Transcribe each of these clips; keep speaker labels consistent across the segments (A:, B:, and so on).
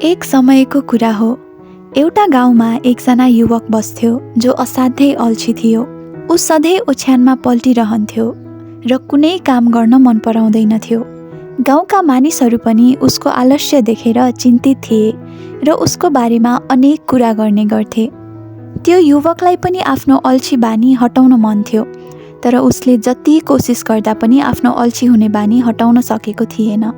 A: एक समयको कुरा हो। एउटा गाउँमा एकजना युवक बस्थ्यो जो असाध्यै अल्छी थियो। ऊ सधैँ ओछ्यानमा पल्टिरहन्थ्यो र कुनै काम गर्न मन पराउँदैनथ्यो। गाउँका मानिसहरू पनि उसको आलस्य देखेर चिन्तित थिए र उसको बारेमा अनेक कुरा गर्ने गर्थे। त्यो युवकलाई पनि आफ्नो अल्छी बानी हटाउन मन थियो, तर उसले जति कोसिस गर्दा पनि आफ्नो अल्छी हुने बानी हटाउन सकेको थिएन।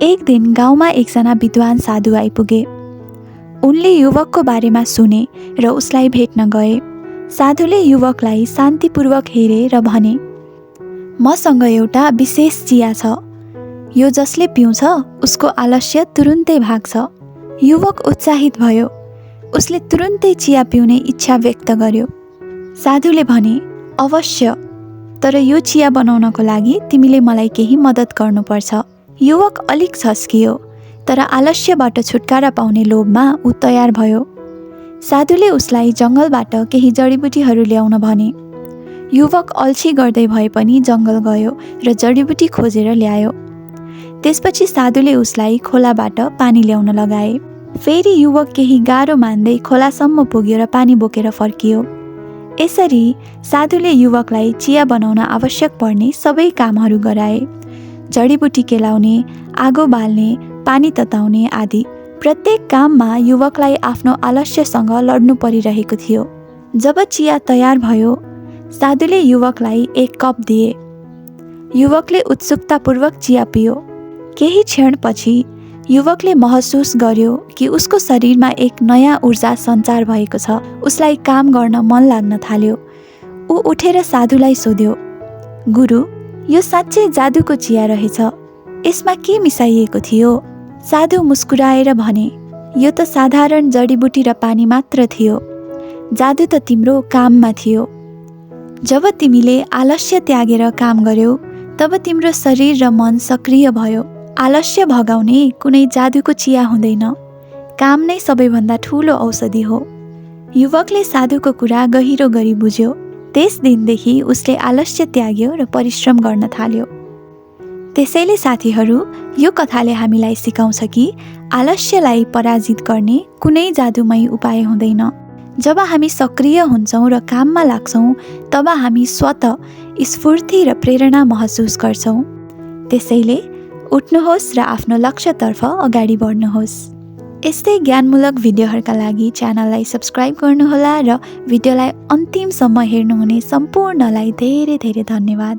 A: एक दिन गाउँमा एकजना विद्वान साधु आइपुगे। उनले युवकको बारेमा सुने र उसलाई भेट्न गए। साधुले युवकलाई शान्तिपूर्वक हेरे र भने, मसँग एउटा विशेष चिया छ। यो जसले पिउँछ उसको आलस्य तुरुन्तै भाग्छ। युवक उत्साहित भयो। उसले तुरुन्तै चिया पिउने इच्छा व्यक्त गर्यो। साधुले भने, अवश्य, तर यो चिया बनाउनको लागि तिमीले मलाई केही मद्दत गर्नुपर्छ। युवक अलिक झस्कियो, तर आलस्यबाट छुटकारा पाउने लोभमा ऊ तयार भयो। साधुले उसलाई जङ्गलबाट केही जडीबुटीहरू ल्याउन भने। युवक अल्छी गर्दै भए पनि जङ्गल गयो र जडीबुटी खोजेर ल्यायो। त्यसपछि साधुले उसलाई खोलाबाट पानी ल्याउन लगाए। फेरि युवक केही गाह्रो मान्दै खोलासम्म पुग्यो र पानी बोकेर फर्कियो। यसरी साधुले युवकलाई चिया बनाउन आवश्यक पर्ने सबै कामहरू गराए। जडीबुटी केलाउने, आगो बाल्ने, पानी तताउने आदि प्रत्येक काममा युवकलाई आफ्नो आलस्यसँग लड्नु परिरहेको थियो। जब चिया तयार भयो, साधुले युवकलाई एक कप दिए। युवकले उत्सुकतापूर्वक चिया पियो। केही क्षणपछि युवकले महसुस गर्यो कि उसको शरीरमा एक नयाँ ऊर्जा सञ्चार भएको छ। उसलाई काम गर्न मन लाग्न थाल्यो। ऊ उठेर साधुलाई सोध्यो, गुरु, यो साँच्चै जादुको चिया रहेछ। यसमा के मिसाइएको थियो? साधु मुस्कुराएर भने, यो त साधारण जडीबुटी र पानी मात्र थियो। जादु त तिम्रो काममा थियो। जब तिमीले आलस्य त्यागेर काम गर्यौ, तब तिम्रो शरीर र मन सक्रिय भयो। आलस्य भगाउने कुनै जादुको चिया हुँदैन। काम नै सबैभन्दा ठुलो औषधि हो। युवकले साधुको कुरा गहिरो गरी बुझ्यो। त्यस दिनदेखि उसले आलस्य त्याग्यो र परिश्रम गर्न थाल्यो। त्यसैले साथीहरू, यो कथाले हामीलाई सिकाउँछ कि आलस्यलाई पराजित गर्ने कुनै जादुमय उपाय हुँदैन। जब हामी सक्रिय हुन्छौँ र काममा लाग्छौँ, तब हामी स्वतः स्फूर्ति र प्रेरणा महसुस गर्छौँ। त्यसैले उठ्नुहोस् र आफ्नो लक्ष्यतर्फ अगाडि बढ्नुहोस्। यस्तै ज्ञानमूलक भिडियोहरूका लागि च्यानललाई सब्स्क्राइब गर्नुहोला र भिडियोलाई अन्तिमसम्म हेर्नुहुने सम्पूर्णलाई धेरै धेरै धन्यवाद।